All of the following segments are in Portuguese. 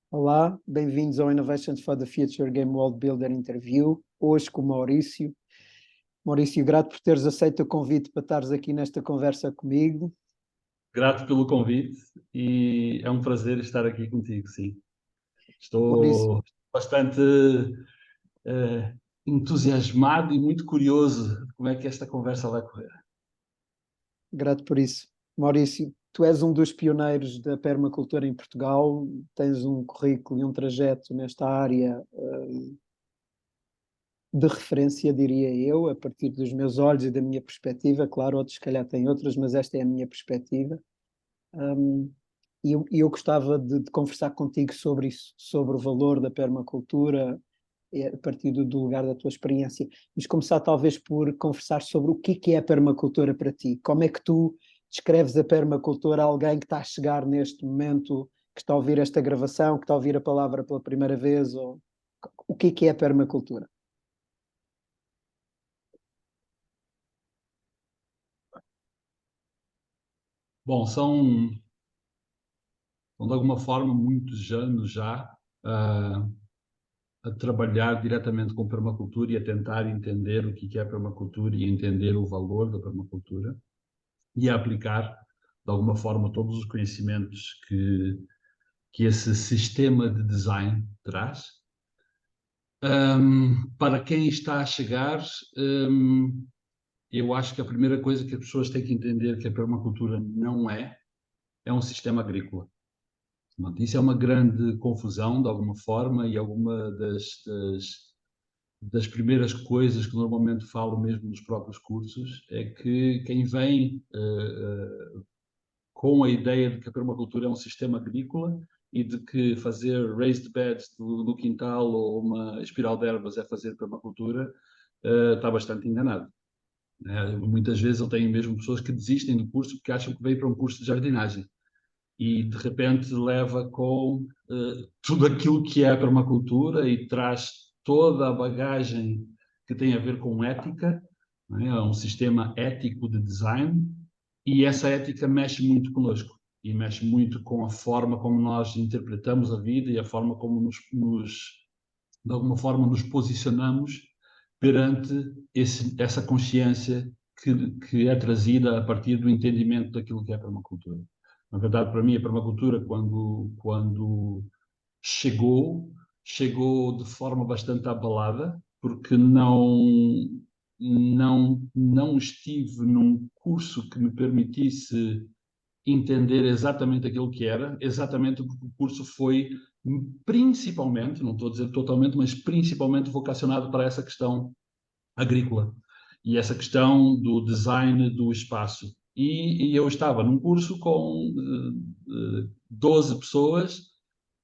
Olá, bem-vindos ao Innovations for the Future Game World Builder Interview, hoje com o Maurício. Maurício, grato por teres aceito o convite para estares aqui nesta conversa comigo. Grato pelo convite e é um prazer estar aqui contigo, sim. Maurício, Estou bastante entusiasmado e muito curioso de como é que esta conversa vai correr. grato por isso. Maurício, tu és um dos pioneiros da permacultura em Portugal, tens um currículo e um trajeto nesta área de referência, diria eu, a partir dos meus olhos e da minha perspectiva. Claro, outros se calhar têm outras, mas esta é a minha perspectiva. Um, e eu gostava de conversar contigo sobre isso, sobre o valor da permacultura, a partir do lugar da tua experiência. Mas começar talvez por conversar sobre o que é a permacultura para ti. Como é que tu descreves a permacultura a alguém que está a chegar neste momento, que está a ouvir esta gravação, que está a ouvir a palavra pela primeira vez? Ou... O que é a permacultura? Bom, são de alguma forma muitos anos já a trabalhar diretamente com permacultura e a tentar entender o que é a permacultura e entender o valor da permacultura e a aplicar de alguma forma todos os conhecimentos que esse sistema de design traz. Para quem está a chegar, eu acho que a primeira coisa que as pessoas têm que entender que a permacultura não é um sistema agrícola. Isso é uma grande confusão, de alguma forma, e alguma das primeiras coisas que normalmente falo mesmo nos próprios cursos é que quem vem com a ideia de que a permacultura é um sistema agrícola e de que fazer raised beds no quintal ou uma espiral de ervas é fazer permacultura, está bastante enganado. Muitas vezes eu tenho mesmo pessoas que desistem do curso porque acham que veio para um curso de jardinagem e de repente leva com tudo aquilo que é a permacultura e traz toda a bagagem que tem a ver com ética, não é? É um sistema ético de design e essa ética mexe muito connosco e mexe muito com a forma como nós interpretamos a vida e a forma como de alguma forma nos posicionamos perante essa consciência que é trazida a partir do entendimento daquilo que é a permacultura. Na verdade, para mim, a permacultura, quando chegou, chegou de forma bastante abalada, porque não estive num curso que me permitisse entender exatamente aquilo que era, exatamente porque o curso foi principalmente, não estou a dizer totalmente, mas principalmente vocacionado para essa questão agrícola e essa questão do design do espaço. E eu estava num curso com 12 pessoas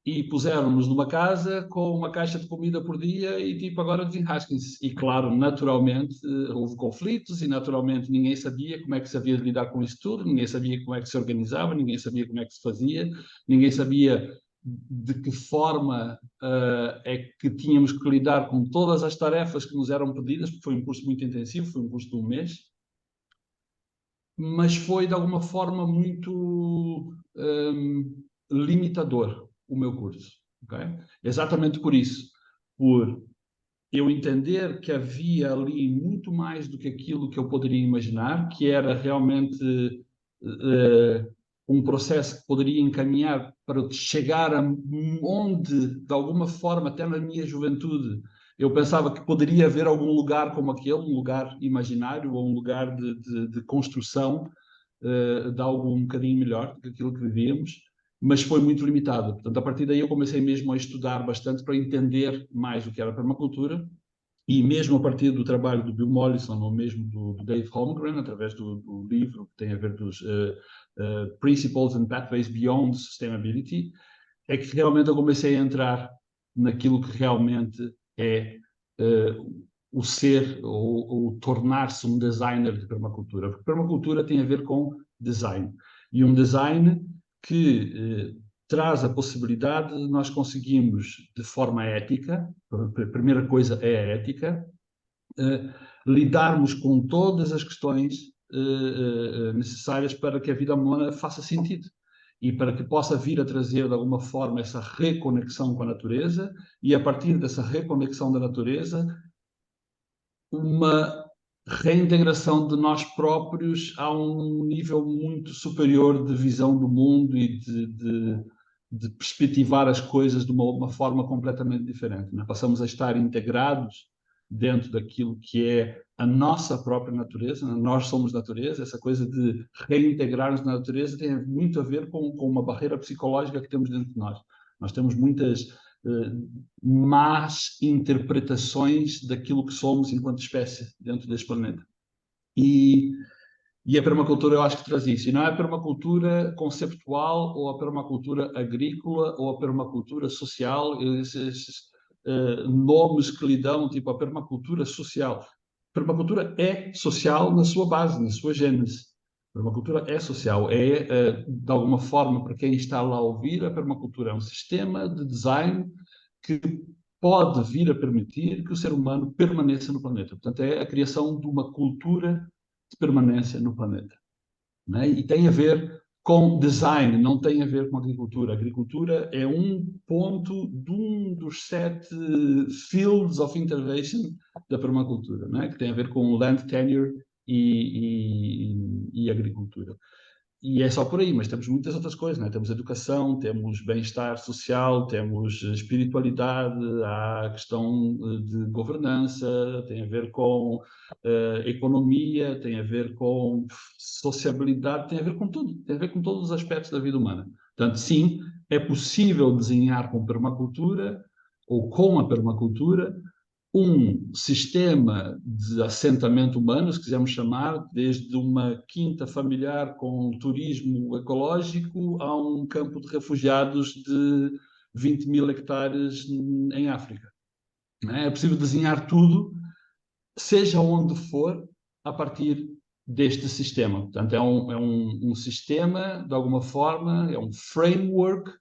e puseram-nos numa casa com uma caixa de comida por dia e tipo, agora desenrasquem-se. E claro, naturalmente houve conflitos e naturalmente ninguém sabia como é que se havia de lidar com isso tudo, ninguém sabia como é que se organizava, ninguém sabia como é que se fazia, ninguém sabia de que forma é que tínhamos que lidar com todas as tarefas que nos eram pedidas, porque foi um curso muito intensivo, foi um curso de um mês, mas foi de alguma forma muito limitador o meu curso. Okay? Exatamente por isso, por eu entender que havia ali muito mais do que aquilo que eu poderia imaginar, que era realmente um processo que poderia encaminhar para chegar a onde, de alguma forma, até na minha juventude, eu pensava que poderia haver algum lugar como aquele, um lugar imaginário ou um lugar de construção de algo um bocadinho melhor do que aquilo que vivíamos, mas foi muito limitado. Portanto, a partir daí eu comecei mesmo a estudar bastante para entender mais o que era a permacultura e mesmo a partir do trabalho do Bill Mollison ou mesmo do Dave Holmgren, através do livro que tem a ver dos Principles and Pathways Beyond Sustainability, é que realmente eu comecei a entrar naquilo que realmente é o ser ou tornar-se um designer de permacultura. Porque permacultura tem a ver com design. E um design que traz a possibilidade de nós conseguirmos, de forma ética, a primeira coisa é a ética, lidarmos com todas as questões necessárias para que a vida humana faça sentido. e para que possa vir a trazer, de alguma forma, essa reconexão com a natureza, e a partir dessa reconexão da natureza, uma reintegração de nós próprios a um nível muito superior de visão do mundo e de perspectivar as coisas de uma forma completamente diferente, né? Passamos a estar integrados dentro daquilo que é a nossa própria natureza, né? Nós somos natureza. Essa coisa de reintegrar-nos na natureza tem muito a ver com uma barreira psicológica que temos dentro de nós. Nós temos muitas más interpretações daquilo que somos enquanto espécie dentro deste planeta. E a permacultura eu acho que traz isso. E não é a permacultura conceptual ou a permacultura agrícola ou a permacultura social, esses nomes que lhe dão, tipo a permacultura social. A permacultura é social na sua base, na sua gênese. A permacultura é social, de alguma forma, para quem está lá a ouvir, a permacultura é um sistema de design que pode vir a permitir que o ser humano permaneça no planeta. Portanto, é a criação de uma cultura de permanência no planeta, né? E tem a ver com design, não tem a ver com agricultura. A agricultura é um ponto de um dos 7 fields of intervention da permacultura, né? Que tem a ver com land tenure e agricultura. E é só por aí, mas temos muitas outras coisas, né? Temos educação, temos bem-estar social, temos espiritualidade, há a questão de governança, tem a ver com economia, tem a ver com sociabilidade, tem a ver com tudo, tem a ver com todos os aspectos da vida humana. Portanto, sim, é possível desenhar com permacultura ou com a permacultura um sistema de assentamento humano, se quisermos chamar, desde uma quinta familiar com turismo ecológico a um campo de refugiados de 20 mil hectares em África. É possível desenhar tudo, seja onde for, a partir deste sistema. Portanto, é um sistema, de alguma forma, é um framework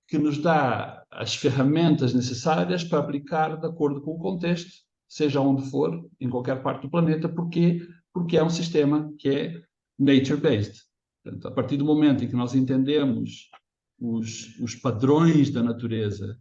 que nos dá as ferramentas necessárias para aplicar de acordo com o contexto, seja onde for, em qualquer parte do planeta. Porquê? Porque é um sistema que é nature-based. Portanto, a partir do momento em que nós entendemos os padrões da natureza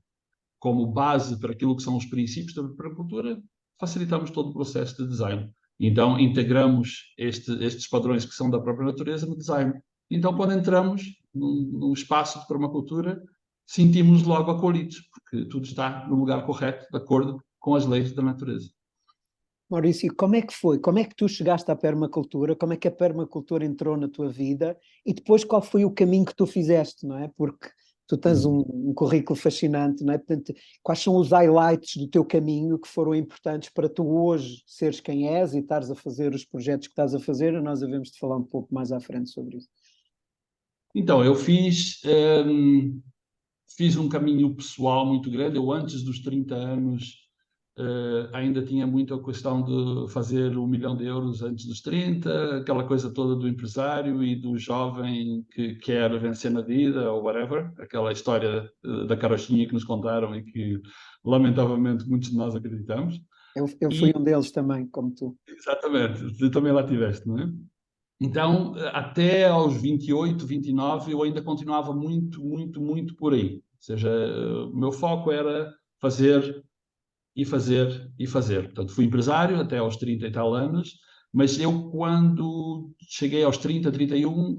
como base para aquilo que são os princípios da permacultura, facilitamos todo o processo de design. Então, integramos estes padrões que são da própria natureza no design. Então, quando entramos num espaço de permacultura, sentimos logo acolhidos, porque tudo está no lugar correto, de acordo com as leis da natureza. Maurício, como é que foi? Como é que tu chegaste à permacultura? Como é que a permacultura entrou na tua vida? E depois qual foi o caminho que tu fizeste, não é? Porque tu tens um currículo fascinante, não é? Portanto, quais são os highlights do teu caminho que foram importantes para tu hoje seres quem és e estares a fazer os projetos que estás a fazer? Nós havemos de falar um pouco mais à frente sobre isso. Então, eu fiz um caminho pessoal muito grande. Eu, antes dos 30 anos, ainda tinha muito a questão de fazer 1 milhão de euros antes dos 30, aquela coisa toda do empresário e do jovem que quer vencer na vida, ou whatever, aquela história da carochinha que nos contaram e que, lamentavelmente, muitos de nós acreditamos. Eu fui um deles também, como tu. Exatamente, tu também lá tiveste, não é? Então, até aos 28, 29, eu ainda continuava muito, muito, muito por aí. Ou seja, o meu foco era fazer e fazer e fazer. Portanto, fui empresário até aos 30 e tal anos, mas eu, quando cheguei aos 30, 31,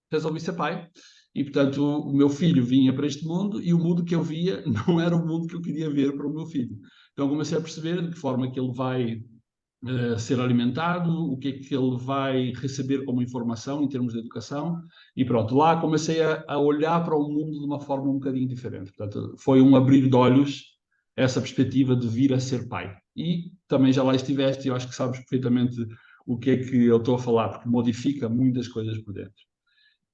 resolvi ser pai. E, portanto, o meu filho vinha para este mundo e o mundo que eu via não era o mundo que eu queria ver para o meu filho. Então, comecei a perceber de que forma que ele vai ser alimentado, o que é que ele vai receber como informação em termos de educação, e pronto, lá comecei a olhar para o mundo de uma forma um bocadinho diferente. Portanto, foi um abrir de olhos essa perspectiva de vir a ser pai. E também já lá estiveste e eu acho que sabes perfeitamente o que é que eu estou a falar, porque modifica muitas coisas por dentro.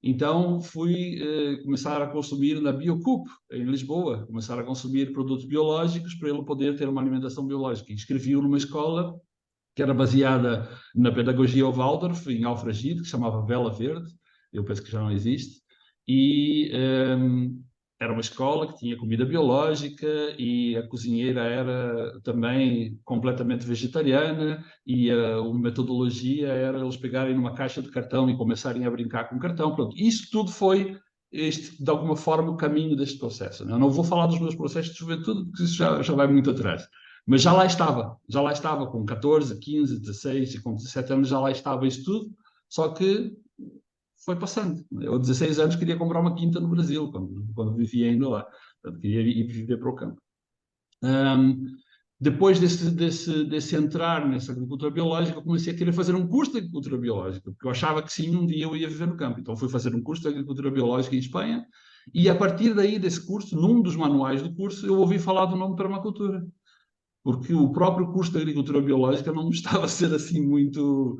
Então fui começar a consumir na Biocoop, em Lisboa, começar a consumir produtos biológicos para ele poder ter uma alimentação biológica. Inscrevi-o numa escola que era baseada na pedagogia Waldorf, em Alfragide, que se chamava Vela Verde, eu penso que já não existe, e era uma escola que tinha comida biológica e a cozinheira era também completamente vegetariana e a metodologia era eles pegarem numa caixa de cartão e começarem a brincar com cartão. Pronto, isso tudo foi, de alguma forma, o caminho deste processo. Eu não vou falar dos meus processos de juventude, porque isso já vai muito atrás. Mas já lá estava com 14, 15, 16 e com 17 anos já lá estava isso tudo, só que foi passando. Eu, aos 16 anos, queria comprar uma quinta no Brasil, quando vivia ainda lá. Portanto, queria ir viver para o campo. Depois desse entrar nessa agricultura biológica, eu comecei a querer fazer um curso de agricultura biológica, porque eu achava que sim, um dia eu ia viver no campo. Então fui fazer um curso de agricultura biológica em Espanha, e a partir daí, desse curso, num dos manuais do curso, eu ouvi falar do nome permacultura, porque o próprio curso de agricultura biológica não me estava a ser assim muito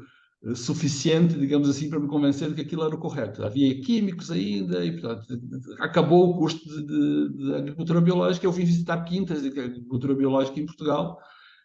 suficiente, digamos assim, para me convencer de que aquilo era o correto. Havia químicos ainda e, portanto, acabou o curso de agricultura biológica. Eu vim visitar quintas de agricultura biológica em Portugal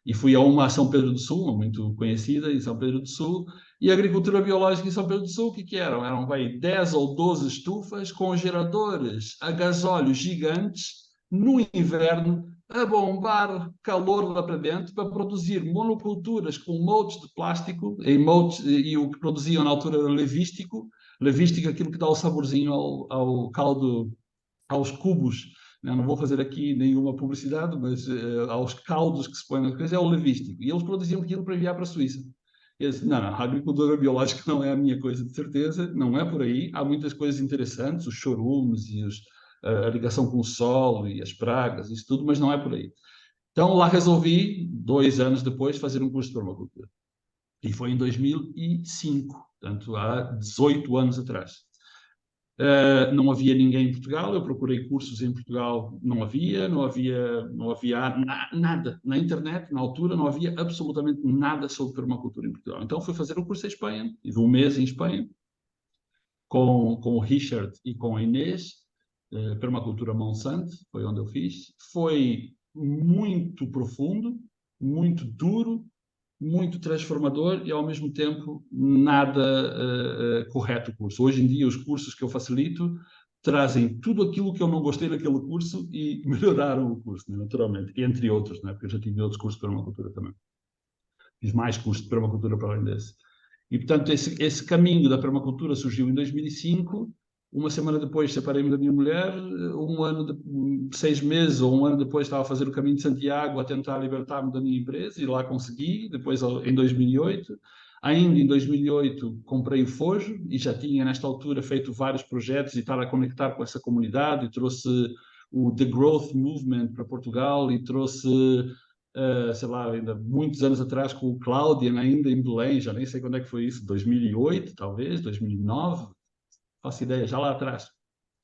e fui a uma a São Pedro do Sul, uma muito conhecida em São Pedro do Sul, e a agricultura biológica em São Pedro do Sul, o que eram? Eram bem, 10 ou 12 estufas com geradores a gasóleo gigantes no inverno a bombar calor lá para dentro para produzir monoculturas com moldes de plástico, e o que produziam na altura era levístico, aquilo que dá o saborzinho ao caldo, aos cubos. Não vou fazer aqui nenhuma publicidade, mas aos caldos que se põem nas coisas é o levístico. E eles produziam aquilo para enviar para a Suíça. Eu disse, não, a agricultura biológica não é a minha coisa, de certeza, não é por aí. Há muitas coisas interessantes, os chorumes e a ligação com o solo e as pragas, isso tudo, mas não é por aí. Então lá resolvi, 2 anos depois, fazer um curso de permacultura. E foi em 2005, portanto há 18 anos atrás. Não havia ninguém em Portugal, eu procurei cursos em Portugal, não havia nada. Na internet, na altura, não havia absolutamente nada sobre permacultura em Portugal. Então fui fazer um curso em Espanha, tive um mês em Espanha, com o Richard e com a Inês, Permacultura Monsanto, foi onde eu fiz. Foi muito profundo, muito duro, muito transformador e, ao mesmo tempo, nada correto o curso. Hoje em dia, os cursos que eu facilito trazem tudo aquilo que eu não gostei daquele curso e melhoraram o curso, né, naturalmente, entre outros, né, porque eu já tive outros cursos de permacultura também. Fiz mais cursos de permacultura para além desse. E, portanto, esse caminho da permacultura surgiu em 2005. Uma semana depois separei-me da minha mulher, 6 meses ou um ano depois estava a fazer o caminho de Santiago a tentar libertar-me da minha empresa e lá consegui. Depois, em 2008, ainda em 2008, comprei o Fojo e já tinha, nesta altura, feito vários projetos e estava a conectar com essa comunidade e trouxe o The Growth Movement para Portugal e trouxe sei lá, ainda muitos anos atrás com o Cláudio, ainda em Belém, já nem sei quando é que foi isso, 2008, talvez, 2009, faço ideia, já lá atrás.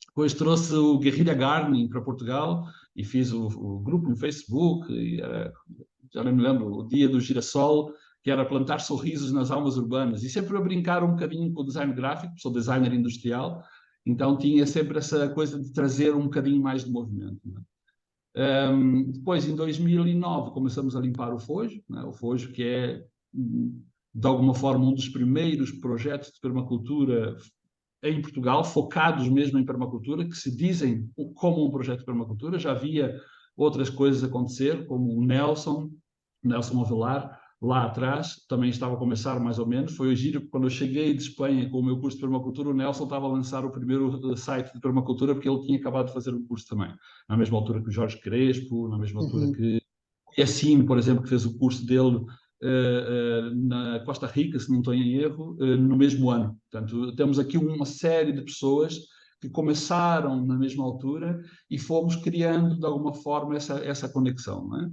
Depois trouxe o Guerrilla Gardening para Portugal e fiz o grupo no Facebook, e já nem me lembro, o Dia do Girassol, que era plantar sorrisos nas almas urbanas, e sempre a brincar um bocadinho com o design gráfico, sou designer industrial, então tinha sempre essa coisa de trazer um bocadinho mais de movimento. Não é? Depois, em 2009, começamos a limpar o Fojo, né? O Fojo que é, de alguma forma, um dos primeiros projetos de permacultura em Portugal, focados mesmo em permacultura, que se dizem como um projeto de permacultura. Já havia outras coisas a acontecer, como o Nelson Avelar, lá atrás, também estava a começar mais ou menos. Foi o giro, quando eu cheguei de Espanha com o meu curso de permacultura, o Nelson estava a lançar o primeiro site de permacultura, porque ele tinha acabado de fazer um curso também. Na mesma altura que o Jorge Crespo, na mesma altura que o Yassine, por exemplo, que fez o curso dele na Costa Rica, se não estou em erro, no mesmo ano. Portanto, temos aqui uma série de pessoas que começaram na mesma altura e fomos criando, de alguma forma, essa conexão. Não é?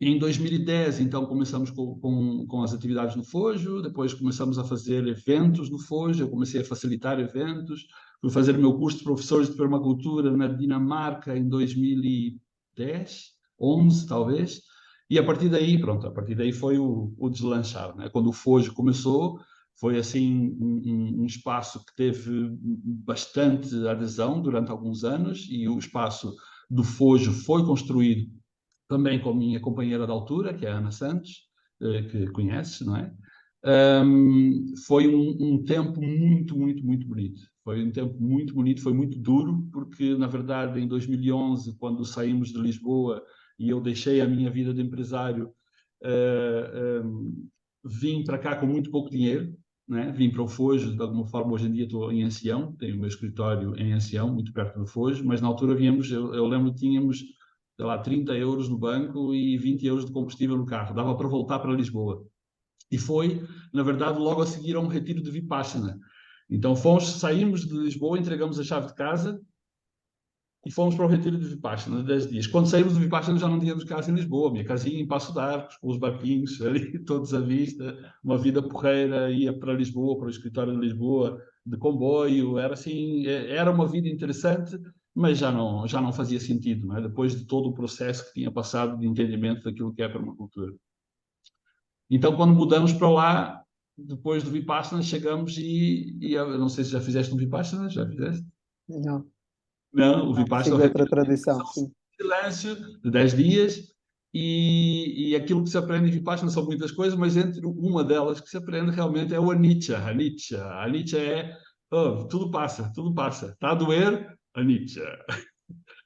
Em 2010, então, começamos com as atividades no Fojo, depois começamos a fazer eventos no Fojo, eu comecei a facilitar eventos, fui fazer o meu curso de professores de permacultura na Dinamarca em 2010, 11 talvez, e a partir daí, pronto, a partir daí foi o deslanchar, né? Quando o Fojo começou, foi assim um espaço que teve bastante adesão durante alguns anos, e o espaço do Fojo foi construído também com a minha companheira de altura, que é a Ana Santos, que conheces, não é? Foi um tempo muito, muito, muito bonito. Foi um tempo muito bonito, foi muito duro, porque, na verdade, em 2011, quando saímos de Lisboa e eu deixei a minha vida de empresário, vim para cá com muito pouco dinheiro, né? Vim para o Fojo, de alguma forma. Hoje em dia estou em Ancião, tenho o meu escritório em Ancião, muito perto do Fojo, mas na altura viemos, eu lembro que tínhamos, sei lá, 30 euros no banco e 20 euros de combustível no carro, dava para voltar para Lisboa. E foi, na verdade, logo a seguir a um retiro de Vipassana. Então saímos de Lisboa, entregamos a chave de casa e fomos para o retiro de Vipassana, de 10 dias. Quando saímos de Vipassana já não tínhamos casa em Lisboa, minha casinha em Passo de Arcos, com os barquinhos ali, todos à vista, uma vida porreira, ia para Lisboa, para o escritório de Lisboa, de comboio, era assim, era uma vida interessante, mas já não fazia sentido, não é? Depois de todo o processo que tinha passado de entendimento daquilo que é permacultura. Então, quando mudamos para lá, depois do Vipassana, chegamos e eu não sei se já fizeste um Vipassana, já fizeste? Não, Não, o não, Vipassana sigo é o outra retiro de tradição, meditação sim. silêncio de 10 dias e aquilo que se aprende em Vipassana são muitas coisas, mas entre uma delas que se aprende realmente é o anicca. Anicca. Anicca é tudo passa, tudo passa. Está a doer? Anicca.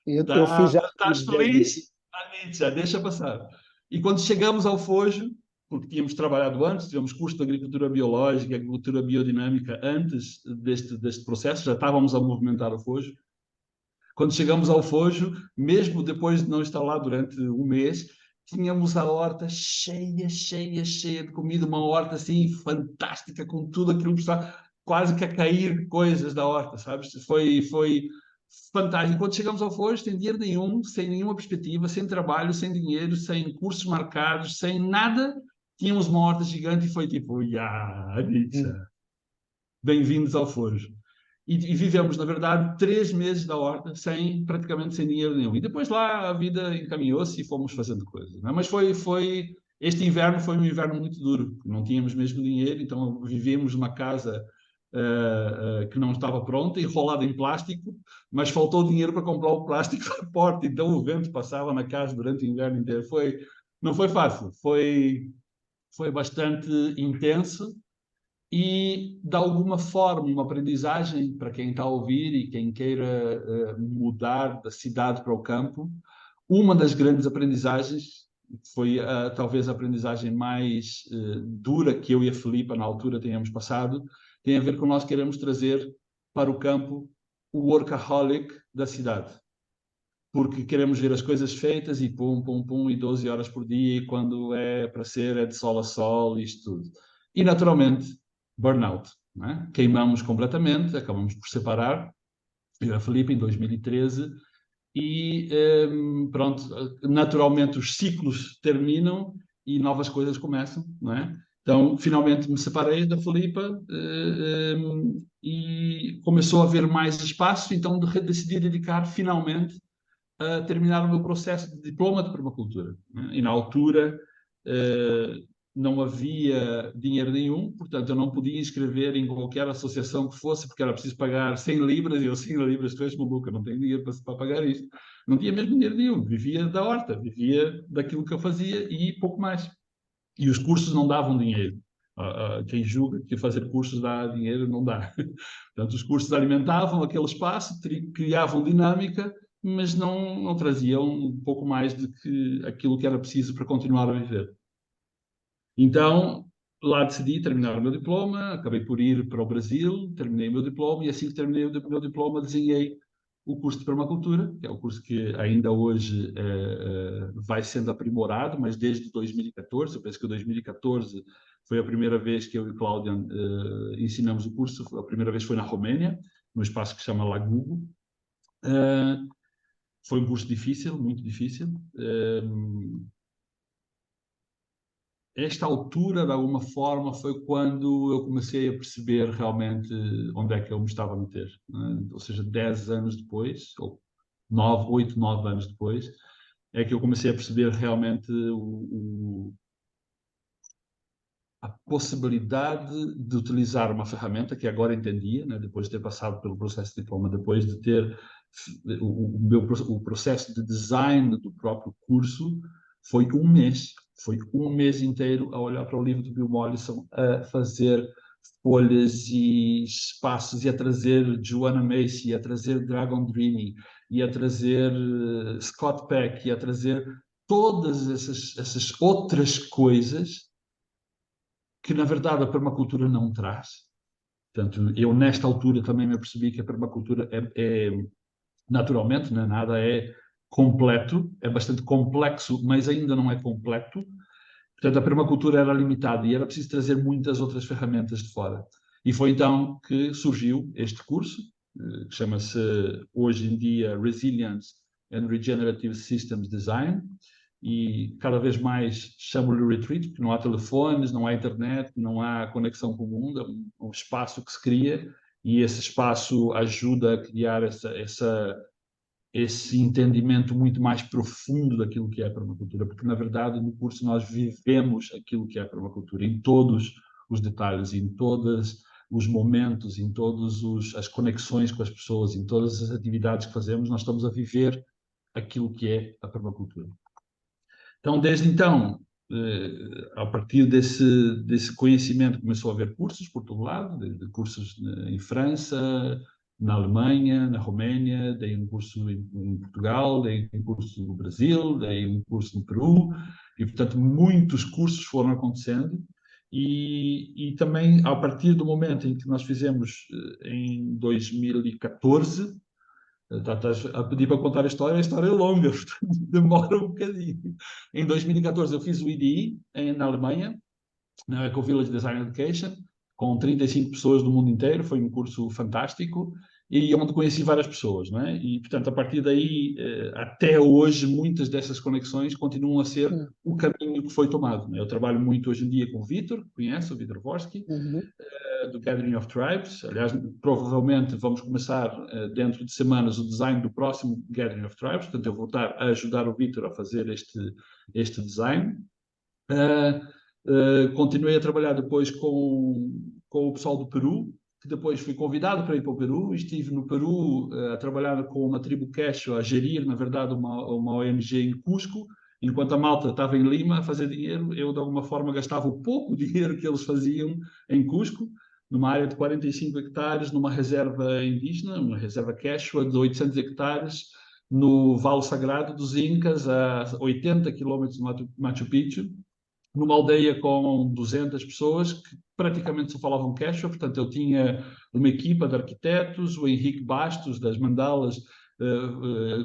Eu fiz já Estás os 10 dias. feliz? Anicca, deixa passar. E quando chegamos ao Fojo, porque tínhamos trabalhado antes, tivemos curso de agricultura biológica, agricultura biodinâmica antes deste processo, já estávamos a movimentar o Fojo. Quando chegamos ao Fojo, mesmo depois de não estar lá durante um mês, tínhamos a horta cheia, cheia, cheia de comida, uma horta assim fantástica, com tudo aquilo que está quase que a cair coisas da horta, sabes? Foi fantástico. Quando chegamos ao Fojo, sem dinheiro nenhum, sem nenhuma perspectiva, sem trabalho, sem dinheiro, sem cursos marcados, sem nada, tínhamos uma horta gigante e foi tipo, ya, Anitta, Hum. bem-vindos ao Fojo. E vivemos, na verdade, 3 meses da horta praticamente sem dinheiro nenhum. E depois lá a vida encaminhou-se e fomos fazendo coisas. Não é? Mas este inverno foi um inverno muito duro. Não tínhamos mesmo dinheiro, então vivíamos numa casa que não estava pronta, enrolada em plástico, mas faltou dinheiro para comprar o plástico da porta. Então o vento passava na casa durante o inverno inteiro. Não foi fácil, foi bastante intenso e, de alguma forma, uma aprendizagem para quem está a ouvir e quem queira mudar da cidade para o campo. Uma das grandes aprendizagens foi talvez a aprendizagem mais dura que eu e a Filipa, na altura, tenhamos passado, tem a ver com nós queremos trazer para o campo o workaholic da cidade. Porque queremos ver as coisas feitas e pum, pum, pum, e 12 horas por dia, e quando é para ser, é de sol a sol, isto tudo. E, naturalmente, burnout. Não é? Queimamos completamente, acabamos por separar, eu e a Filipe, em 2013, e pronto, naturalmente os ciclos terminam e novas coisas começam, não é? Então, finalmente me separei da Filipa e começou a haver mais espaço, então decidi dedicar finalmente a terminar o meu processo de diploma de permacultura. Né? E na altura não havia dinheiro nenhum, portanto eu não podia inscrever em qualquer associação que fosse, porque era preciso pagar 100 libras, e eu 100 libras, tu és maluca, não tenho dinheiro para pagar isto. Não tinha mesmo dinheiro nenhum, vivia da horta, vivia daquilo que eu fazia e pouco mais. E os cursos não davam dinheiro. Quem julga que fazer cursos dá dinheiro, não dá. Portanto, os cursos alimentavam aquele espaço, criavam dinâmica, mas não traziam um pouco mais do que aquilo que era preciso para continuar a viver. Então, lá decidi terminar o meu diploma, acabei por ir para o Brasil, terminei o meu diploma e assim que terminei o meu diploma desenhei o curso de permacultura, que é o curso que ainda hoje vai sendo aprimorado, mas desde 2014, eu penso que 2014 foi a primeira vez que eu e Cláudia ensinamos o curso, a primeira vez foi na Roménia, num espaço que se chama Lagugo. Foi um curso difícil, muito difícil. Esta altura, de alguma forma, foi quando eu comecei a perceber realmente onde é que eu me estava a meter. Né? Ou seja, 10 anos depois, ou 9, 8, 9 anos depois, é que eu comecei a perceber realmente a possibilidade de utilizar uma ferramenta que agora entendia, né? Depois de ter passado pelo processo de diploma, depois de ter o processo de design do próprio curso, foi um mês. Foi um mês inteiro a olhar para o livro do Bill Mollison, a fazer folhas e espaços, e a trazer Joanna Macy, a trazer Dragon Dreaming, e a trazer Scott Peck, e a trazer todas essas outras coisas que, na verdade, a permacultura não traz. Portanto, eu, nesta altura, também me apercebi que a permacultura naturalmente, não é nada, é completo, é bastante complexo, mas ainda não é completo. Portanto, a permacultura era limitada e era preciso trazer muitas outras ferramentas de fora. E foi então que surgiu este curso, que chama-se hoje em dia Resilience and Regenerative Systems Design, e cada vez mais chamo-lhe retreat, porque não há telefones, não há internet, não há conexão com o mundo, é um espaço que se cria, e esse espaço ajuda a criar esse entendimento muito mais profundo daquilo que é a permacultura, porque, na verdade, no curso nós vivemos aquilo que é a permacultura, em todos os detalhes, em todos os momentos, em todas as conexões com as pessoas, em todas as atividades que fazemos, nós estamos a viver aquilo que é a permacultura. Então, desde então, a partir desse conhecimento, começou a haver cursos por todo lado, de cursos em França, na Alemanha, na Roménia, dei um curso em Portugal, dei um curso no Brasil, dei um curso no Peru, e, portanto, muitos cursos foram acontecendo, e também, a partir do momento em que nós fizemos, em 2014, estás a pedir para contar a história é longa, portanto, demora um bocadinho. Em 2014 eu fiz o IDI na Alemanha, na Eco Village Design Education, com 35 pessoas do mundo inteiro, foi um curso fantástico, e onde conheci várias pessoas, não é? E, portanto, a partir daí, até hoje, muitas dessas conexões continuam a ser o caminho que foi tomado. Eu trabalho muito hoje em dia com o Vítor, conhece o Vítor Vorsky, do Gathering of Tribes. Aliás, provavelmente vamos começar dentro de semanas o design do próximo Gathering of Tribes, portanto eu vou estar a ajudar o Vítor a fazer este design. Continuei a trabalhar depois com o pessoal do Peru, que depois fui convidado para ir para o Peru, e estive no Peru a trabalhar com uma tribo Quechua, a gerir, na verdade, uma ONG em Cusco. Enquanto a malta estava em Lima a fazer dinheiro, eu de alguma forma gastava o pouco dinheiro que eles faziam em Cusco, numa área de 45 hectares, numa reserva indígena, uma reserva Quechua de 800 hectares, no Vale Sagrado dos Incas, a 80 quilómetros de Machu Picchu, numa aldeia com 200 pessoas que praticamente só falavam quechua. Portanto, eu tinha uma equipa de arquitetos, o Henrique Bastos, das Mandalas,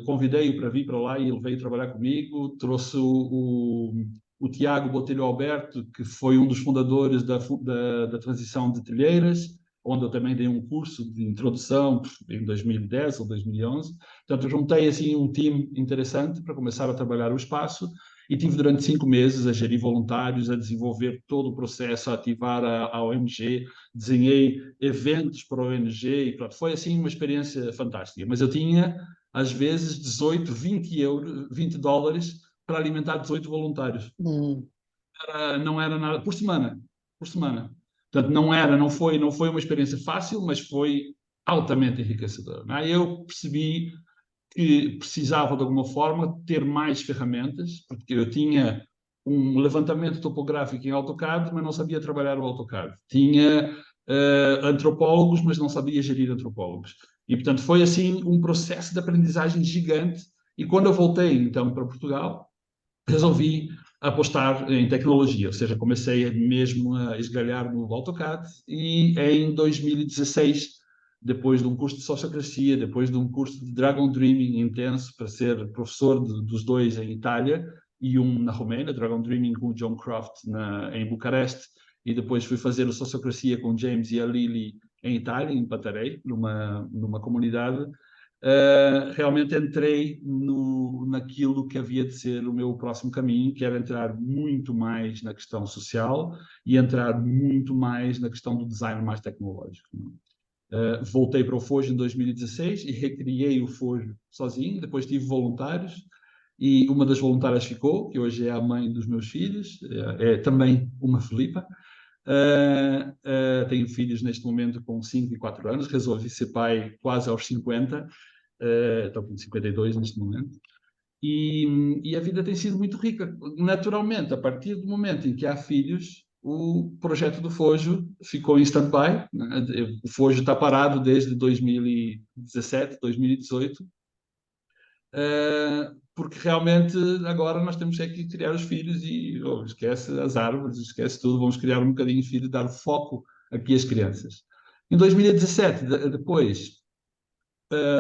convidei-o para vir para lá e ele veio trabalhar comigo. Trouxe o Tiago Botelho Alberto, que foi um dos fundadores da transição de telheiras, onde eu também dei um curso de introdução em 2010 ou 2011. Portanto, eu juntei assim um time interessante para começar a trabalhar o espaço, e tive durante 5 meses a gerir voluntários, a desenvolver todo o processo, a ativar a ONG, desenhei eventos para a ONG, e pronto, foi assim uma experiência fantástica. Mas eu tinha, às vezes, 18, 20 euros, 20 dólares para alimentar 18 voluntários. Não era nada, por semana. Portanto, não foi uma experiência fácil, mas foi altamente enriquecedora. Aí eu percebi que precisava, de alguma forma, ter mais ferramentas, porque eu tinha um levantamento topográfico em AutoCAD, mas não sabia trabalhar o AutoCAD. Tinha antropólogos, mas não sabia gerir antropólogos. E, portanto, foi assim um processo de aprendizagem gigante. E quando eu voltei, então, para Portugal, resolvi apostar em tecnologia, ou seja, comecei mesmo a esgalhar no AutoCAD, e em 2016, depois de um curso de sociocracia, depois de um curso de Dragon Dreaming intenso para ser professor dos dois em Itália e um na Roménia, Dragon Dreaming com o John Croft em Bucareste, e depois fui fazer o sociocracia com o James e a Lily em Itália, em Patarei, numa comunidade. Realmente entrei naquilo que havia de ser o meu próximo caminho, que era entrar muito mais na questão social e entrar muito mais na questão do design mais tecnológico. Voltei para o Fojo em 2016 e recriei o Fojo sozinho. Depois tive voluntários e uma das voluntárias ficou, que hoje é a mãe dos meus filhos, é também uma Filipa. Tenho filhos neste momento com 5 e 4 anos, resolvi ser pai quase aos 50, estou com 52 neste momento. E a vida tem sido muito rica. Naturalmente, a partir do momento em que há filhos, o projeto do Fojo ficou em stand-by, né? O Fojo está parado desde 2017, 2018, porque realmente agora nós temos é que criar os filhos e esquece as árvores, esquece tudo, vamos criar um bocadinho de filho, dar foco aqui às crianças. Em 2017, depois,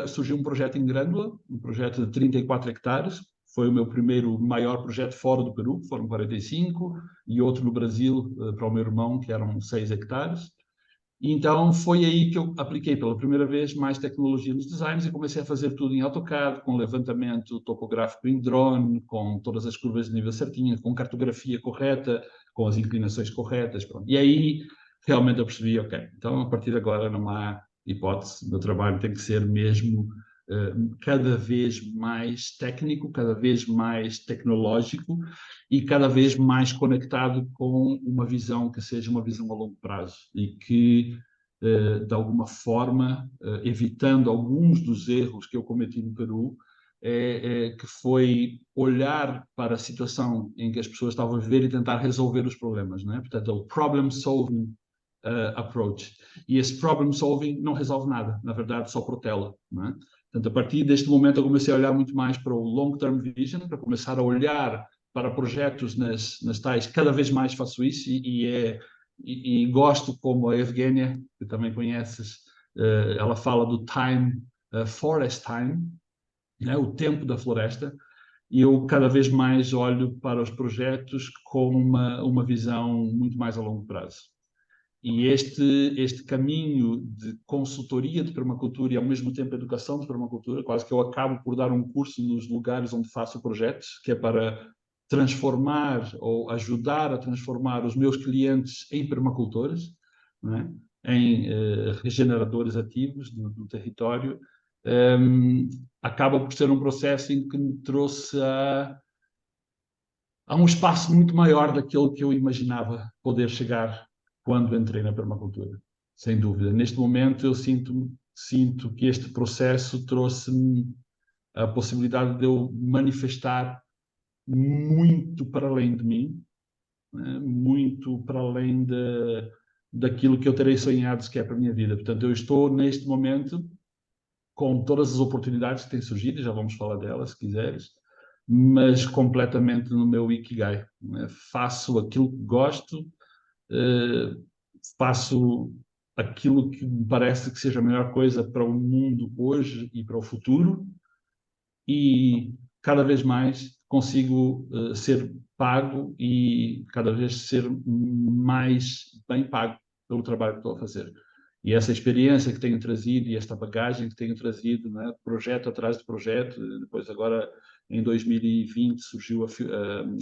surgiu um projeto em Grândola, um projeto de 34 hectares, foi o meu primeiro maior projeto fora do Peru, foram 45, e outro no Brasil, para o meu irmão, que eram 6 hectares. E então foi aí que eu apliquei pela primeira vez mais tecnologia nos designs e comecei a fazer tudo em AutoCAD, com levantamento topográfico em drone, com todas as curvas de nível certinhas, com cartografia correta, com as inclinações corretas. Pronto. E aí realmente eu percebi, ok, então a partir de agora não há hipótese, o meu trabalho tem que ser mesmo cada vez mais técnico, cada vez mais tecnológico e cada vez mais conectado com uma visão que seja uma visão a longo prazo e que, de alguma forma, evitando alguns dos erros que eu cometi no Peru, que foi olhar para a situação em que as pessoas estavam a viver e tentar resolver os problemas, não é? Portanto, o problem solving approach. E esse problem solving não resolve nada, na verdade só protela, não é? Portanto, a partir deste momento eu comecei a olhar muito mais para o long-term vision, para começar a olhar para projetos nas tais, cada vez mais faço isso e gosto, como a Evgenia, que também conheces, ela fala do time, forest time, né, o tempo da floresta, e eu cada vez mais olho para os projetos com uma visão muito mais a longo prazo. E este caminho de consultoria de permacultura e, ao mesmo tempo, educação de permacultura, quase que eu acabo por dar um curso nos lugares onde faço projetos, que é para transformar ou ajudar a transformar os meus clientes em permacultores, não é? Em regeneradores ativos do território, acaba por ser um processo em que me trouxe a um espaço muito maior daquele que eu imaginava poder chegar quando entrei na permacultura, sem dúvida. Neste momento eu sinto que este processo trouxe-me a possibilidade de eu manifestar muito para além de mim, né? Muito para além daquilo que eu terei sonhado que é para a minha vida. Portanto, eu estou neste momento com todas as oportunidades que têm surgido, já vamos falar delas se quiseres, mas completamente no meu Ikigai, né? Faço aquilo que gosto, faço aquilo que me parece que seja a melhor coisa para o mundo hoje e para o futuro, e cada vez mais consigo ser pago e cada vez ser mais bem pago pelo trabalho que estou a fazer. E essa experiência que tenho trazido e esta bagagem que tenho trazido, né, projeto atrás de projeto, depois agora em 2020 surgiu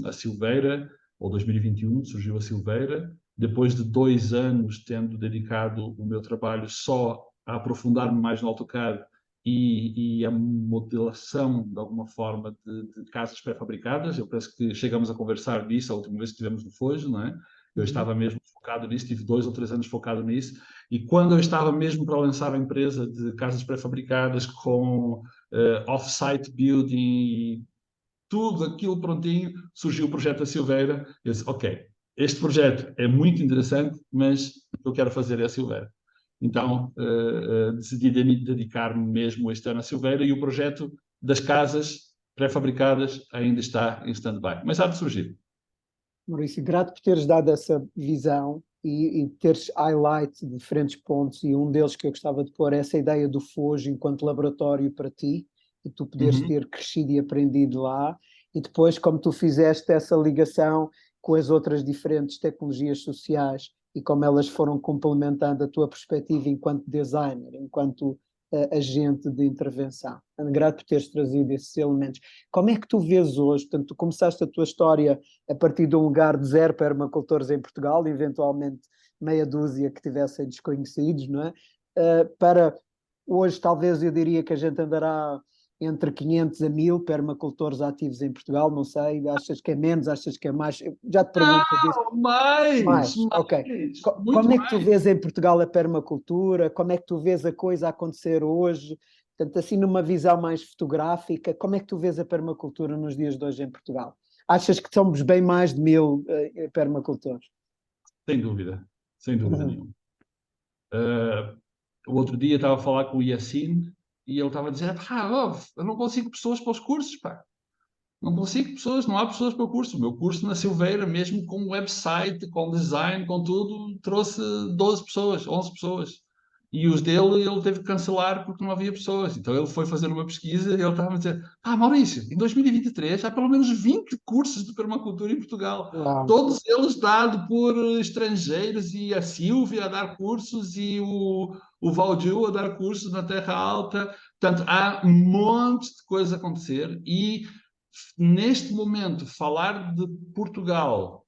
a Silveira, ou 2021 surgiu a Silveira, depois de 2 anos tendo dedicado o meu trabalho só a aprofundar-me mais no AutoCAD e a modelação, de alguma forma, de casas pré-fabricadas. Eu penso que chegamos a conversar disso a última vez que estivemos no Fojo, não é? Eu estava mesmo focado nisso, tive 2 ou 3 anos focado nisso, e quando eu estava mesmo para lançar a empresa de casas pré-fabricadas com off-site building e tudo aquilo prontinho, surgiu o projeto da Silveira. Eu disse, ok, este projeto é muito interessante, mas eu quero fazer a Silveira. Então, decidi dedicar-me mesmo este ano à Silveira e o projeto das casas pré-fabricadas ainda está em stand-by, mas há de surgir. Maurício, grato por teres dado essa visão e teres highlight de diferentes pontos, e um deles que eu gostava de pôr é essa ideia do Fojo enquanto laboratório para ti, e tu poderes ter crescido e aprendido lá, e depois como tu fizeste essa ligação com as outras diferentes tecnologias sociais e como elas foram complementando a tua perspectiva enquanto designer, enquanto agente de intervenção. Grato por teres trazido esses elementos. Como é que tu vês hoje? Portanto, tu começaste a tua história a partir de um lugar de 0 permacultores em Portugal, eventualmente meia dúzia que tivessem desconhecidos, não é? Para hoje, talvez eu diria que a gente andará entre 500 a 1000 permacultores ativos em Portugal, não sei, achas que é menos, achas que é mais? Eu já te pergunto disso. Não, mais, ok. muito Como é que tu mais. vês em Portugal a permacultura? Como é que tu vês a coisa acontecer hoje? Portanto, assim, numa visão mais fotográfica, como é que tu vês a permacultura nos dias de hoje em Portugal? Achas que somos bem mais de 1000 permacultores? sem dúvida Uhum. nenhuma. O outro dia estava a falar com o Yacine e ele estava a dizer: eu não consigo pessoas para os cursos, pá. Não consigo pessoas, não há pessoas para o curso. O meu curso na Silveira, mesmo com website, com design, com tudo, trouxe 12 pessoas, 11 pessoas. E os dele, ele teve que cancelar porque não havia pessoas. Então ele foi fazer uma pesquisa e ele estava a dizer: Maurício, em 2023 há pelo menos 20 cursos de permacultura em Portugal. Uau. Todos eles dados por estrangeiros, e a Silvia a dar cursos e o Valdiu a dar cursos na Terra Alta. Portanto, há um monte de coisa a acontecer e neste momento, falar de Portugal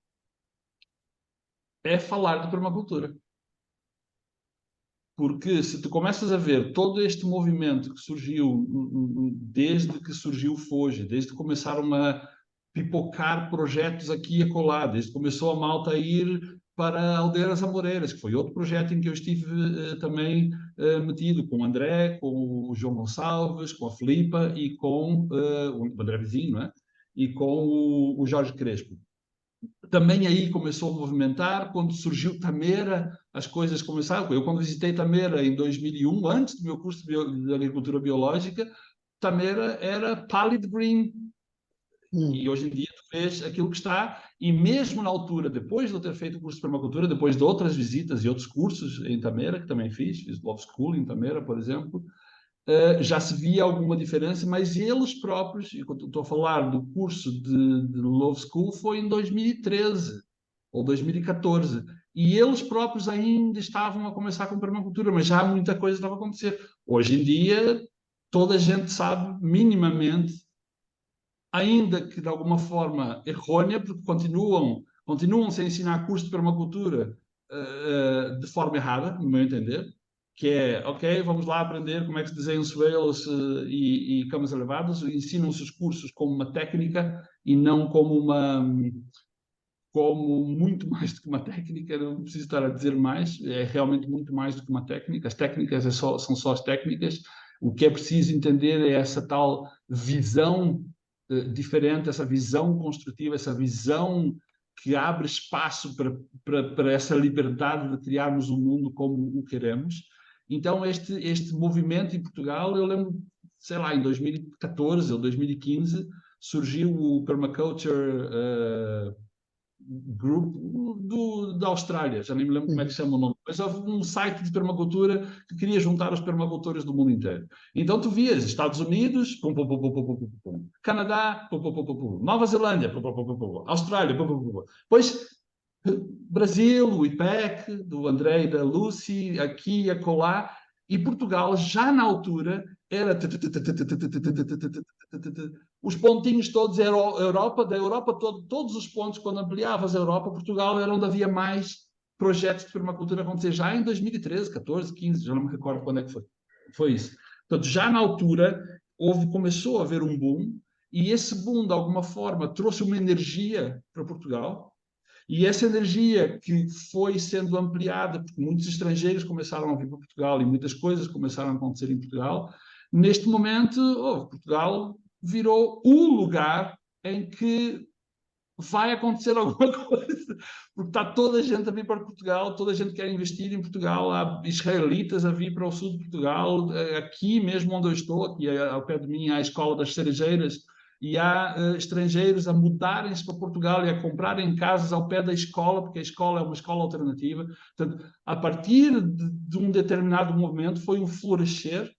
é falar de permacultura. Porque se tu começas a ver todo este movimento que surgiu desde que surgiu o Foge, desde que começaram a pipocar projetos aqui e acolá, desde que começou a malta a ir para a Aldeia das Amoreiras, que foi outro projeto em que eu estive também metido, com o André, com o João Gonçalves, com a Filipa e com o André Vizinho, não é? E com o Jorge Crespo. Também aí começou a movimentar, quando surgiu Tameira, as coisas começaram. Eu, quando visitei Tameira em 2001, antes do meu curso de agricultura biológica, Tameira era pallid green. E hoje em dia tu vês aquilo que está, e mesmo na altura, depois de eu ter feito o curso de permacultura, depois de outras visitas e outros cursos em Tameira, que também fiz Love School em Tameira, por exemplo, já se via alguma diferença, mas eles próprios, e quando estou a falar do curso de Love School, foi em 2013 ou 2014, e eles próprios ainda estavam a começar com permacultura, mas já muita coisa estava a acontecer. Hoje em dia, toda a gente sabe minimamente, ainda que de alguma forma errônea, porque continuam-se a ensinar curso de permacultura de forma errada, no meu entender, que é, ok, vamos lá aprender como é que se desenham swales e camas elevadas, ensinam-se os cursos como uma técnica e não como muito mais do que uma técnica, não preciso estar a dizer mais, é realmente muito mais do que uma técnica, as técnicas são só as técnicas, o que é preciso entender é essa tal visão diferente, essa visão construtiva, essa visão que abre espaço para essa liberdade de criarmos o mundo como o queremos. Então, este movimento em Portugal, eu lembro, sei lá, em 2014 ou 2015, surgiu o Permaculture Group da Austrália, já nem me lembro como é que se chama o nome, mas houve um site de permacultura que queria juntar os permacultores do mundo inteiro. Então tu vias Estados Unidos, pum, pum, pum, pum, pum, pum, pum. Canadá, pum, pum, pum, pum, pum. Nova Zelândia, pum, pum, pum, pum, Austrália, pum, pum, pum. Depois Brasil, o IPEC, do André e da Lucy, aqui e acolá, e Portugal, já na altura, era os pontinhos todos eram Europa, da Europa, todos os pontos, quando ampliavas a Europa, Portugal era onde havia mais projetos de permacultura a acontecer, já em 2013, 14, 15, já não me recordo quando é que foi. Foi isso. Portanto, já na altura, começou a haver um boom, e esse boom, de alguma forma, trouxe uma energia para Portugal, e essa energia que foi sendo ampliada, porque muitos estrangeiros começaram a vir para Portugal e muitas coisas começaram a acontecer em Portugal, neste momento, Portugal virou o lugar em que vai acontecer alguma coisa, porque está toda a gente a vir para Portugal, toda a gente quer investir em Portugal, há israelitas a vir para o sul de Portugal, aqui mesmo onde eu estou, aqui ao pé de mim, há a Escola das Cerejeiras, e há estrangeiros a mudarem-se para Portugal e a comprarem casas ao pé da escola, porque a escola é uma escola alternativa. Portanto, a partir de um determinado momento, foi um florescer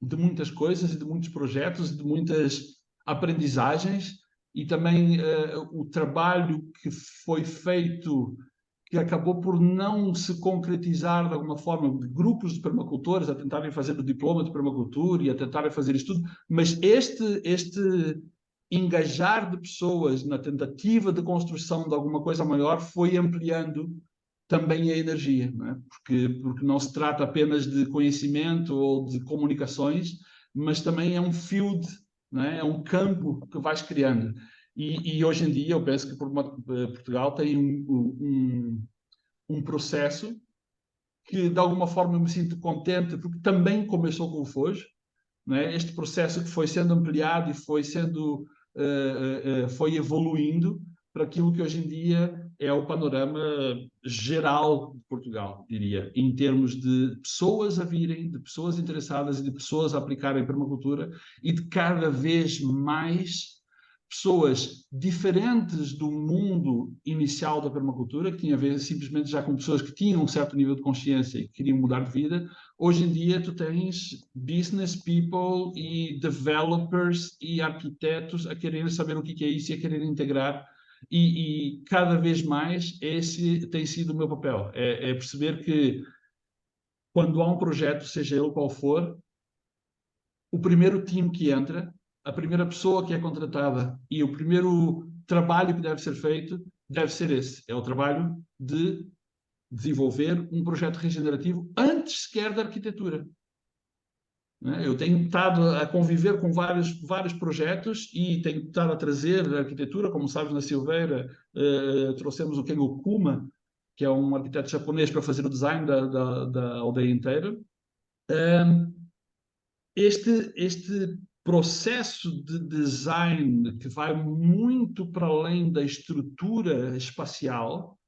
de muitas coisas e de muitos projetos e de muitas aprendizagens, e também o trabalho que foi feito, que acabou por não se concretizar de alguma forma, de grupos de permacultores a tentarem fazer o diploma de permacultura e a tentarem fazer isto tudo, mas este engajar de pessoas na tentativa de construção de alguma coisa maior foi ampliando também a energia, não é? Porque não se trata apenas de conhecimento ou de comunicações, mas também é um field, não é? É um campo que vais criando. E hoje em dia eu penso que Portugal tem um processo que de alguma forma me sinto contente, porque também começou com o Foge, não é? Este processo que foi sendo ampliado e foi evoluindo para aquilo que hoje em dia é o panorama geral de Portugal, diria, em termos de pessoas a virem, de pessoas interessadas e de pessoas a aplicarem permacultura e de cada vez mais pessoas diferentes do mundo inicial da permacultura, que tinha a ver simplesmente já com pessoas que tinham um certo nível de consciência e que queriam mudar de vida. Hoje em dia tu tens business people e developers e arquitetos a quererem saber o que é isso e a quererem integrar. E cada vez mais esse tem sido o meu papel. É perceber que quando há um projeto, seja ele qual for, o primeiro time que entra, a primeira pessoa que é contratada e o primeiro trabalho que deve ser feito deve ser esse. É o trabalho de desenvolver um projeto regenerativo antes sequer da arquitetura. Eu tenho estado a conviver com vários projetos e tenho estado a trazer a arquitetura, como sabes, na Silveira, trouxemos o Kengo Kuma, que é um arquiteto japonês, para fazer o design da aldeia inteira. Este processo de design que vai muito para além da estrutura espacial,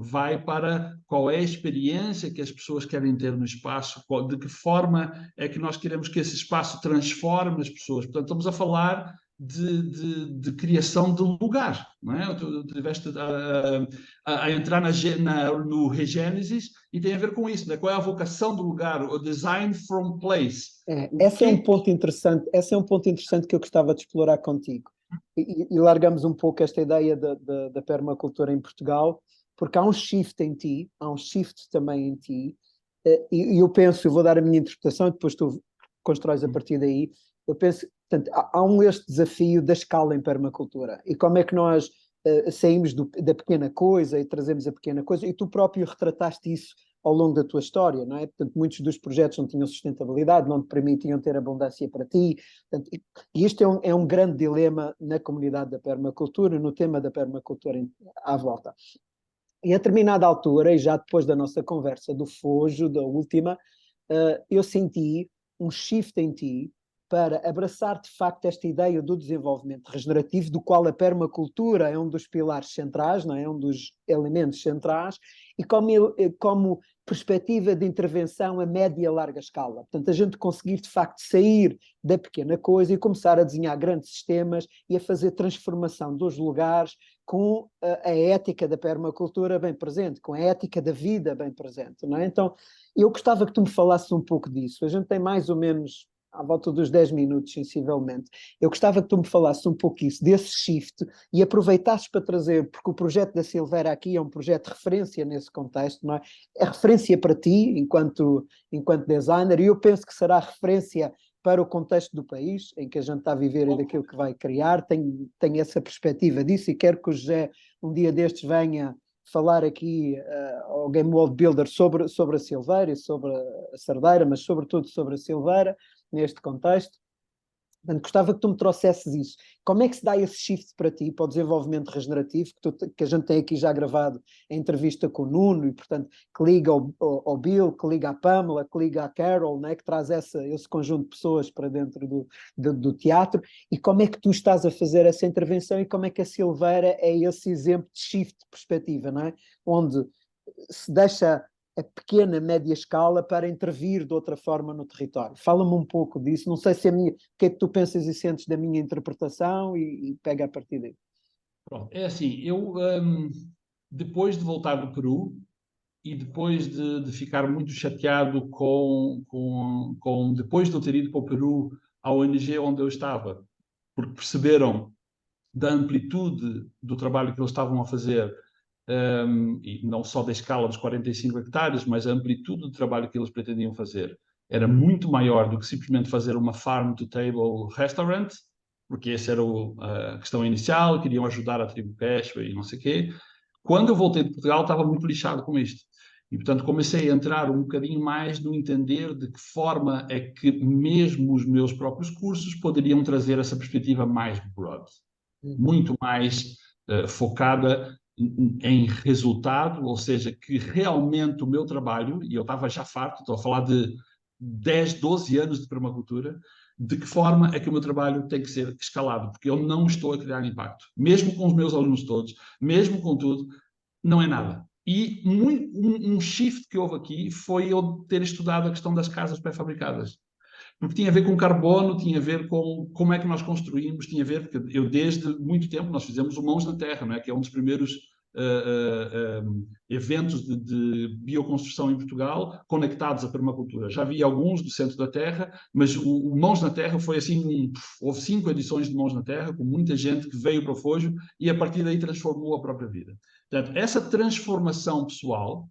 vai para qual é a experiência que as pessoas querem ter no espaço, de que forma é que nós queremos que esse espaço transforme as pessoas. Portanto, estamos a falar de criação de lugar, não é? Tu estiveste a entrar no Regênesis e tem a ver com isso, né? Qual é a vocação do lugar, o design from place. Esse é um ponto interessante, esse é um ponto interessante que eu gostava de explorar contigo. E largamos um pouco esta ideia da permacultura em Portugal, porque há um shift em ti, há um shift também em ti, e eu penso, eu vou dar a minha interpretação e depois tu constróis a partir daí. Eu penso, portanto, há este desafio da escala em permacultura, e como é que nós saímos da pequena coisa e trazemos a pequena coisa, e tu próprio retrataste isso ao longo da tua história, não é? Portanto, muitos dos projetos não tinham sustentabilidade, não te permitiam ter abundância para ti. Portanto, e isto é um grande dilema na comunidade da permacultura, no tema da permacultura à volta. E a determinada altura, e já depois da nossa conversa do Fojo, da última, eu senti um shift em ti para abraçar de facto esta ideia do desenvolvimento regenerativo, do qual a permacultura é um dos pilares centrais, não é? Um dos elementos centrais, e como perspectiva de intervenção a média e a larga escala. Portanto, a gente conseguir de facto sair da pequena coisa e começar a desenhar grandes sistemas e a fazer transformação dos lugares com a ética da permacultura bem presente, com a ética da vida bem presente, não é? Então, eu gostava que tu me falasses um pouco disso. A gente tem mais ou menos à volta dos 10 minutos, sensivelmente. Eu gostava que tu me falasses um pouco isso, desse shift, e aproveitasses para trazer, porque o projeto da Silveira aqui é um projeto de referência nesse contexto, não é? É referência para ti, enquanto designer, e eu penso que será referência para o contexto do país em que a gente está a viver e daquilo que vai criar. Tenho essa perspectiva disso, e quero que o José um dia destes venha falar aqui ao Game World Builder sobre a Silveira e sobre a Cerdeira, mas sobretudo sobre a Silveira, neste contexto. Portanto, gostava que tu me trouxesses isso. Como é que se dá esse shift para ti, para o desenvolvimento regenerativo, que a gente tem aqui já gravado a entrevista com o Nuno, e portanto, que liga ao Bill, que liga à Pamela, que liga à Carol, né, que traz esse conjunto de pessoas para dentro do teatro, e como é que tu estás a fazer essa intervenção e como é que a Silveira é esse exemplo de shift de perspectiva, não é? Onde se deixa a pequena, média escala para intervir de outra forma no território. Fala-me um pouco disso, não sei se o que é que tu pensas e sentes da minha interpretação e pega a partir daí. Pronto, é assim, eu depois de voltar do Peru e depois de ficar muito chateado depois de eu ter ido para o Peru, a ONG onde eu estava, porque perceberam da amplitude do trabalho que eles estavam a fazer, e não só da escala dos 45 hectares, mas a amplitude do trabalho que eles pretendiam fazer era muito maior do que simplesmente fazer uma farm-to-table restaurant, porque essa era a questão inicial, queriam ajudar a tribo Quechua e não sei o quê. Quando eu voltei de Portugal, estava muito lixado com isto. E, portanto, comecei a entrar um bocadinho mais no entender de que forma é que mesmo os meus próprios cursos poderiam trazer essa perspectiva mais broad, muito mais focada em resultado, ou seja, que realmente o meu trabalho, e eu estava já farto, estou a falar de 10, 12 anos de permacultura, de que forma é que o meu trabalho tem que ser escalado, porque eu não estou a criar impacto. Mesmo com os meus alunos todos, mesmo com tudo, não é nada. E um shift que houve aqui foi eu ter estudado a questão das casas pré-fabricadas. Porque tinha a ver com carbono, tinha a ver com como é que nós construímos, tinha a ver, porque eu desde muito tempo, nós fizemos o Mãos na Terra, não é? Que é um dos primeiros eventos de bioconstrução em Portugal conectados à permacultura. Já havia alguns do centro da Terra, mas o Mãos na Terra foi assim, houve 5 edições de Mãos na Terra, com muita gente que veio para o Fojo e a partir daí transformou a própria vida. Portanto, essa transformação pessoal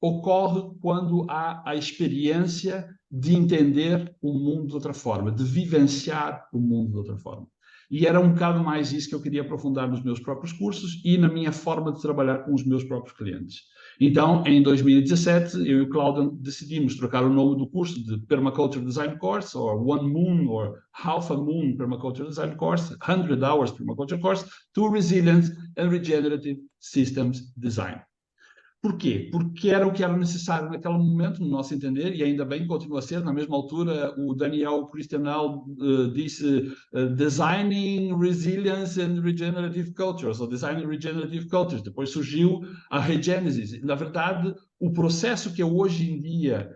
ocorre quando há a experiência de entender o mundo de outra forma, de vivenciar o mundo de outra forma. E era um bocado mais isso que eu queria aprofundar nos meus próprios cursos e na minha forma de trabalhar com os meus próprios clientes. Então, em 2017, eu e o Cláudio decidimos trocar o nome do curso de Permaculture Design Course, ou One Moon, ou Half a Moon Permaculture Design Course, 100 Hours Permaculture Course, to Resilient and Regenerative Systems Design. Porquê? Porque era o que era necessário naquele momento, no nosso entender, e ainda bem que continua a ser. Na mesma altura, o Daniel Christianel disse Designing Resilience and Regenerative Cultures, ou Designing Regenerative Cultures. Depois surgiu a Regenesis. Na verdade, o processo que eu hoje em dia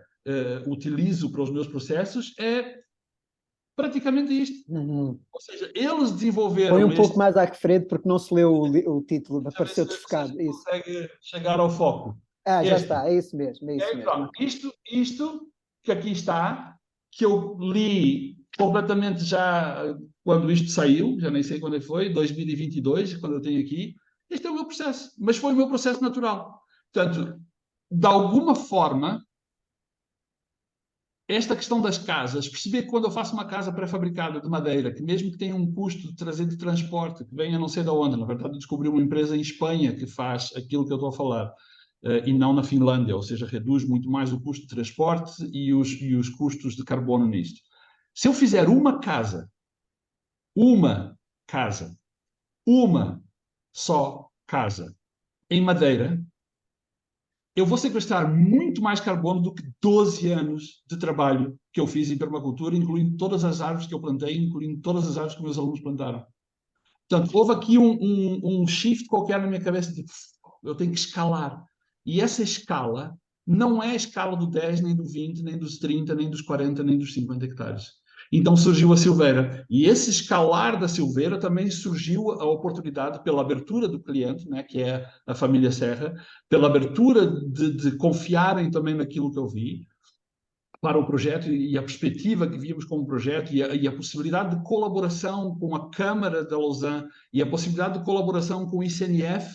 utilizo para os meus processos é praticamente isto. Ou seja, eles desenvolveram... Põe um pouco mais à frente, porque não se leu o título, apareceu desfocado. Isso. Consegue chegar ao foco. Já está, é isso mesmo. É isso mesmo. Isto que aqui está, que eu li completamente já quando isto saiu, já nem sei quando foi, 2022, quando eu tenho aqui. Este é o meu processo, mas foi o meu processo natural. Portanto, de alguma forma, esta questão das casas, perceber que quando eu faço uma casa pré-fabricada de madeira, que mesmo que tenha um custo de trazer de transporte, que venha não sei de onde, na verdade eu descobri uma empresa em Espanha que faz aquilo que eu estou a falar, e não na Finlândia, ou seja, reduz muito mais o custo de transporte e os custos de carbono nisto. Se eu fizer uma só casa, em madeira, eu vou sequestrar muito mais carbono do que 12 anos de trabalho que eu fiz em permacultura, incluindo todas as árvores que eu plantei, incluindo todas as árvores que meus alunos plantaram. Portanto, houve aqui um shift qualquer na minha cabeça de eu tenho que escalar. E essa escala não é a escala do 10, nem do 20, nem dos 30, nem dos 40, nem dos 50 hectares. Então surgiu a Silveira. E esse escalar da Silveira também surgiu a oportunidade pela abertura do cliente, né, que é a família Serra, pela abertura de confiarem também naquilo que eu vi para o projeto e a perspectiva que víamos como projeto e a possibilidade de colaboração com a Câmara de Lausanne e a possibilidade de colaboração com o ICNF.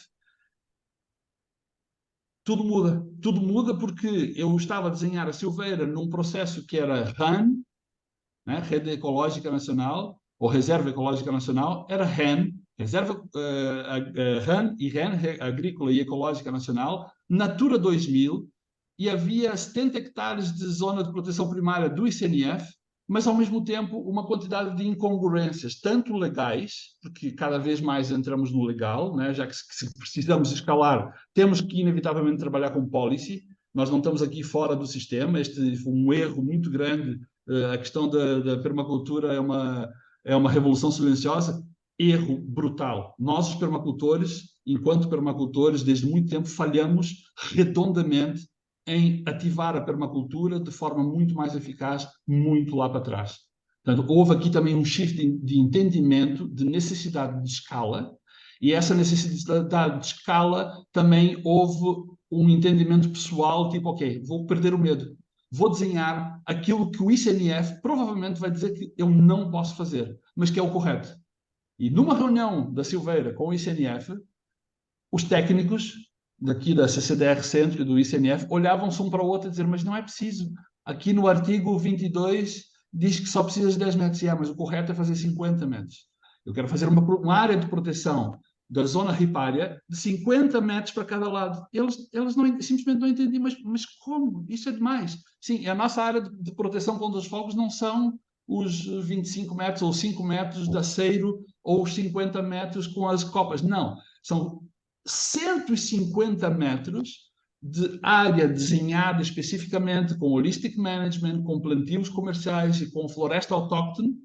Tudo muda. Tudo muda porque eu estava a desenhar a Silveira num processo que era RAN, né? Rede Ecológica Nacional, ou Reserva Ecológica Nacional, era REN, RAN e REN, Agrícola e Ecológica Nacional, Natura 2000, e havia 70 hectares de zona de proteção primária do ICNF, mas ao mesmo tempo uma quantidade de incongruências, tanto legais, porque cada vez mais entramos no legal, né? Já que se precisamos escalar, temos que inevitavelmente trabalhar com policy, nós não estamos aqui fora do sistema, este foi um erro muito grande. A questão da permacultura é uma revolução silenciosa, erro brutal. Nós, os permacultores, enquanto permacultores, desde muito tempo falhamos redondamente em ativar a permacultura de forma muito mais eficaz, muito lá para trás. Portanto, houve aqui também um shift de entendimento, de necessidade de escala, e essa necessidade de escala também houve um entendimento pessoal, tipo, ok, vou perder o medo, vou desenhar aquilo que o ICNF provavelmente vai dizer que eu não posso fazer, mas que é o correto. E numa reunião da Silveira com o ICNF, os técnicos daqui da CCDR Centro e do ICNF olhavam-se um para o outro e dizer, mas não é preciso. Aqui no artigo 22 diz que só precisas de 10 metros. Mas o correto é fazer 50 metros. Eu quero fazer uma área de proteção da zona ripária de 50 metros para cada lado. Eles simplesmente não entendiam, mas como? Isso é demais. Sim, a nossa área de proteção contra os fogos não são os 25 metros ou 5 metros de aceiro ou os 50 metros com as copas. Não, são 150 metros de área desenhada especificamente com holistic management, com plantios comerciais e com floresta autóctone,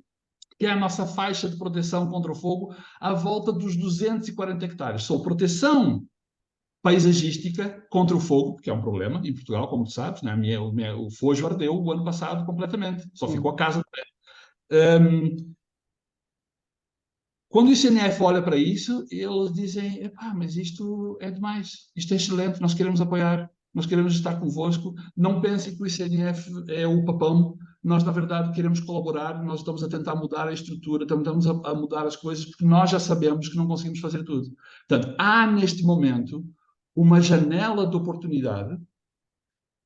que é a nossa faixa de proteção contra o fogo, à volta dos 240 hectares. Só proteção paisagística contra o fogo, que é um problema em Portugal, como tu sabes, né? O fogo ardeu o ano passado completamente, só ficou a casa de pé. Quando o ICNF olha para isso, eles dizem, mas isto é demais, isto é excelente, nós queremos apoiar, nós queremos estar convosco, não pensem que o ICNF é o papão, nós na verdade queremos colaborar, nós estamos a tentar mudar a estrutura, estamos a mudar as coisas, porque nós já sabemos que não conseguimos fazer tudo. Portanto, há neste momento uma janela de oportunidade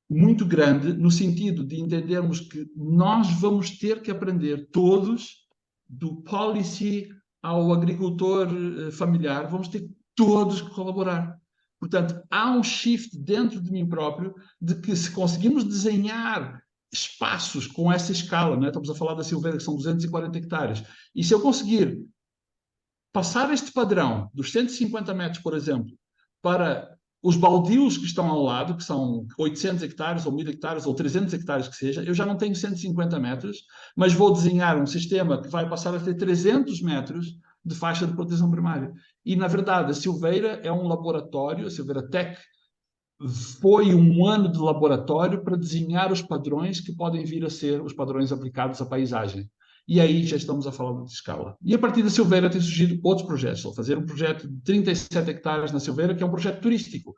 muito grande, no sentido de entendermos que nós vamos ter que aprender todos, do policy ao agricultor familiar, vamos ter todos que colaborar. Portanto, há um shift dentro de mim próprio de que se conseguimos desenhar espaços com essa escala, não é? Estamos a falar da Silveira, que são 240 hectares, e se eu conseguir passar este padrão dos 150 metros, por exemplo, para os baldios que estão ao lado, que são 800 hectares, ou 1000 hectares, ou 300 hectares que seja, eu já não tenho 150 metros, mas vou desenhar um sistema que vai passar a ter 300 metros de faixa de proteção primária. E, na verdade, a Silveira é um laboratório, a Silveira Tech foi um ano de laboratório para desenhar os padrões que podem vir a ser os padrões aplicados à paisagem. E aí já estamos a falar de escala. E a partir da Silveira tem surgido outros projetos. Vou fazer um projeto de 37 hectares na Silveira, que é um projeto turístico.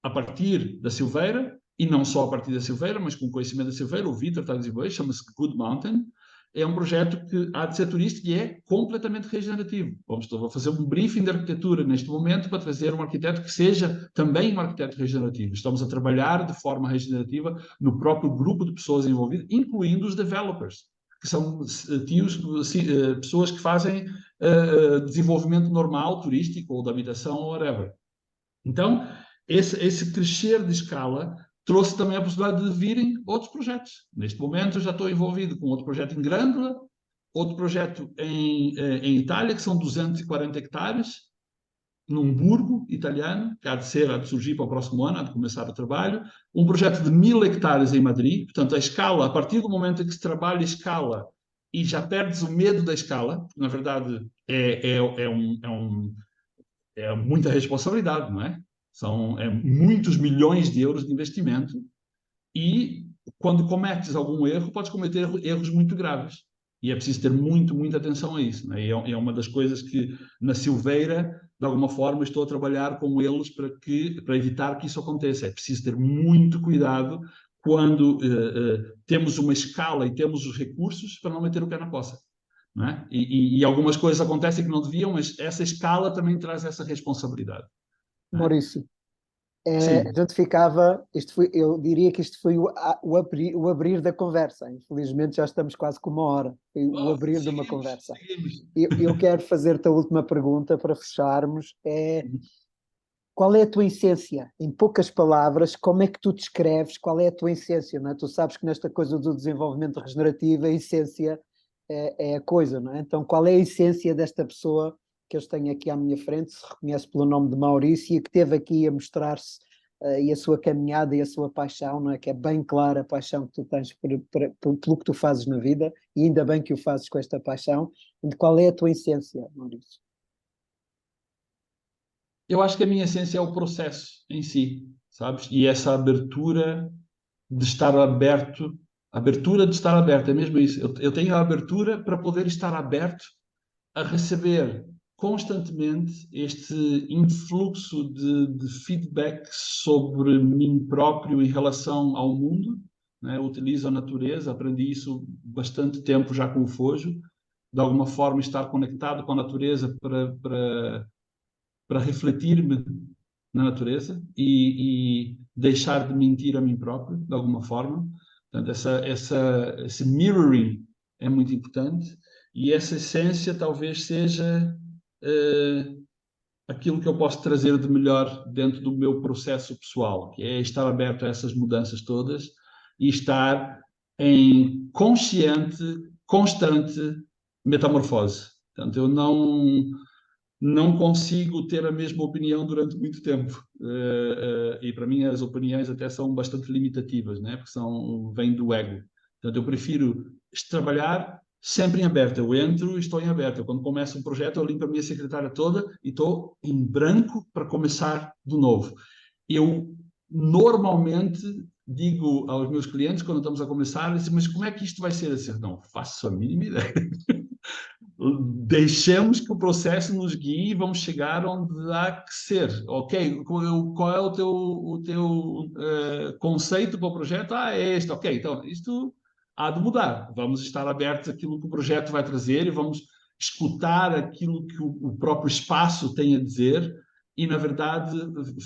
A partir da Silveira, e não só a partir da Silveira, mas com conhecimento da Silveira, o Vítor está a desenvolver, chama-se Good Mountain. É um projeto que há de ser turístico e é completamente regenerativo. Vou fazer um briefing de arquitetura neste momento para trazer um arquiteto que seja também um arquiteto regenerativo. Estamos a trabalhar de forma regenerativa no próprio grupo de pessoas envolvidas, incluindo os developers, que são pessoas que fazem desenvolvimento normal, turístico ou de habitação ou whatever. Então, esse crescer de escala trouxe também a possibilidade de virem outros projetos. Neste momento, eu já estou envolvido com outro projeto em Grândola, outro projeto em Itália, que são 240 hectares, num burgo italiano, que há de surgir para o próximo ano, há de começar o trabalho, um projeto de 1000 hectares em Madrid, portanto, a escala, a partir do momento em que se trabalha a escala e já perdes o medo da escala, porque, na verdade, é muita responsabilidade, não é? São muitos milhões de euros de investimento e quando cometes algum erro, podes cometer erros muito graves. E é preciso ter muita atenção a isso. Né? É uma das coisas que na Silveira, de alguma forma, estou a trabalhar com eles para evitar que isso aconteça. É preciso ter muito cuidado quando temos uma escala e temos os recursos para não meter o pé na poça. Não é? E algumas coisas acontecem que não deviam, mas essa escala também traz essa responsabilidade. Maurício, a Sim. gente ficava, eu diria que isto foi o abrir da conversa. Infelizmente já estamos quase com uma hora. Foi o abrir de uma conversa. Seguimos. Eu quero fazer-te a última pergunta para fecharmos. Qual é a tua essência? Em poucas palavras, como é que tu descreves qual é a tua essência? Não é? Tu sabes que nesta coisa do desenvolvimento regenerativo, a essência é a coisa, não é? Então, qual é a essência desta pessoa que eu tenho aqui à minha frente, se reconhece pelo nome de Maurício, e que teve aqui a mostrar-se e a sua caminhada e a sua paixão, não é? Que é bem clara a paixão que tu tens pelo que tu fazes na vida, e ainda bem que o fazes com esta paixão. E qual é a tua essência, Maurício? Eu acho que a minha essência é o processo em si, sabes? E essa abertura de estar aberto, abertura de estar aberto, é mesmo isso. Eu tenho a abertura para poder estar aberto a receber constantemente este influxo de feedback sobre mim próprio em relação ao mundo. Né? Eu utilizo a natureza, aprendi isso bastante tempo já com o Fojo, de alguma forma estar conectado com a natureza para refletir-me na natureza e deixar de mentir a mim próprio, de alguma forma. Portanto, esse mirroring é muito importante e essa essência talvez seja aquilo que eu posso trazer de melhor dentro do meu processo pessoal, que é estar aberto a essas mudanças todas e estar em consciente, constante metamorfose. Portanto, eu não consigo ter a mesma opinião durante muito tempo. E para mim as opiniões até são bastante limitativas, né? Porque vêm do ego. Portanto, eu prefiro trabalhar sempre em aberto. Eu entro e estou em aberto. Eu, quando começo um projeto, eu limpo a minha secretária toda e estou em branco para começar de novo. Eu normalmente digo aos meus clientes, quando estamos a começar, mas como é que isto vai ser assim? Não faço a mínima ideia. Deixemos que o processo nos guie e vamos chegar onde há que ser. Ok, qual é o teu conceito para o projeto? É este. Ok, então isto há de mudar. Vamos estar abertos àquilo que o projeto vai trazer e vamos escutar aquilo que o próprio espaço tem a dizer e, na verdade,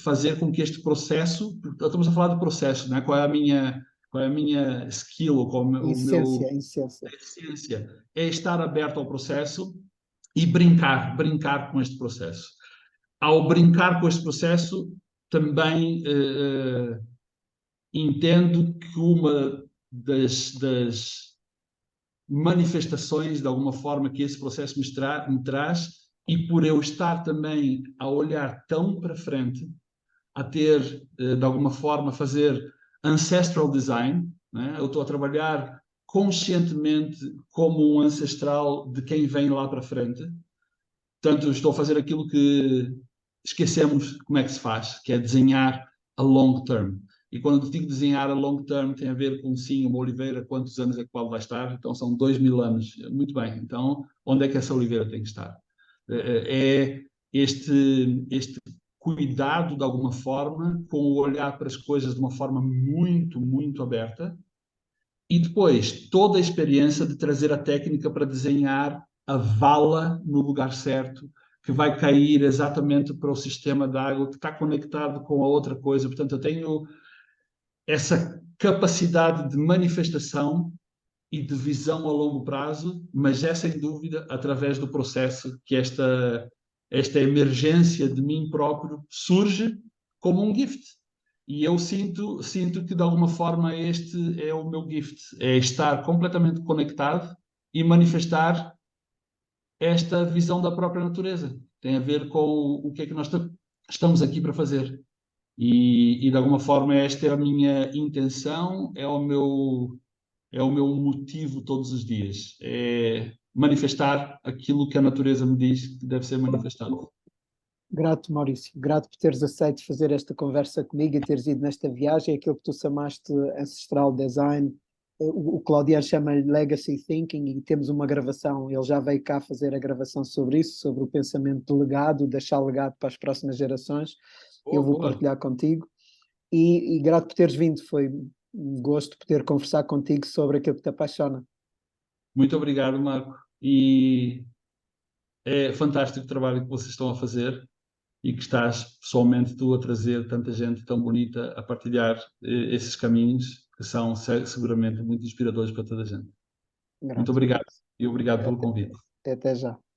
fazer com que este processo, estamos a falar de processo, não é? Qual é a minha skill, ou qual é o meu A essência. a essência é estar aberto ao processo e brincar com este processo. Ao brincar com este processo, também entendo que uma das manifestações, de alguma forma, que esse processo me traz, e por eu estar também a olhar tão para frente, a ter, de alguma forma, fazer ancestral design, né? Eu estou a trabalhar conscientemente como um ancestral de quem vem lá para frente. Portanto, estou a fazer aquilo que esquecemos como é que se faz, que é desenhar a long term. E quando digo desenhar a long term, tem a ver com, sim, uma oliveira, quantos anos é que pode lá estar? Então, são 2000 anos. Muito bem. Então, onde é que essa oliveira tem que estar? É este cuidado, de alguma forma, com o olhar para as coisas de uma forma muito, muito aberta, e depois toda a experiência de trazer a técnica para desenhar a vala no lugar certo, que vai cair exatamente para o sistema de água, que está conectado com a outra coisa. Portanto, eu tenho essa capacidade de manifestação e de visão a longo prazo, mas é sem dúvida através do processo que esta emergência de mim próprio surge como um gift. E eu sinto que de alguma forma este é o meu gift, é estar completamente conectado e manifestar esta visão da própria natureza. Tem a ver com o que é que nós estamos aqui para fazer. E de alguma forma esta é a minha intenção, é o meu motivo todos os dias. É manifestar aquilo que a natureza me diz que deve ser manifestado. Grato, Maurício. Grato por teres aceito fazer esta conversa comigo e teres ido nesta viagem, aquilo que tu chamaste ancestral design. O Claudiano chama-lhe legacy thinking e temos uma gravação. Ele já veio cá fazer a gravação sobre isso, sobre o pensamento de legado, deixar legado para as próximas gerações. Eu Boa, vou boa. partilhar contigo. E grato por teres vindo. Foi um gosto poder conversar contigo sobre aquilo que te apaixona. Muito obrigado, Marco. E é fantástico o trabalho que vocês estão a fazer e que estás pessoalmente tu a trazer tanta gente tão bonita a partilhar esses caminhos que são seguramente muito inspiradores para toda a gente. Muito Grato, obrigado Maurício. e obrigado pelo Até, convite. até já.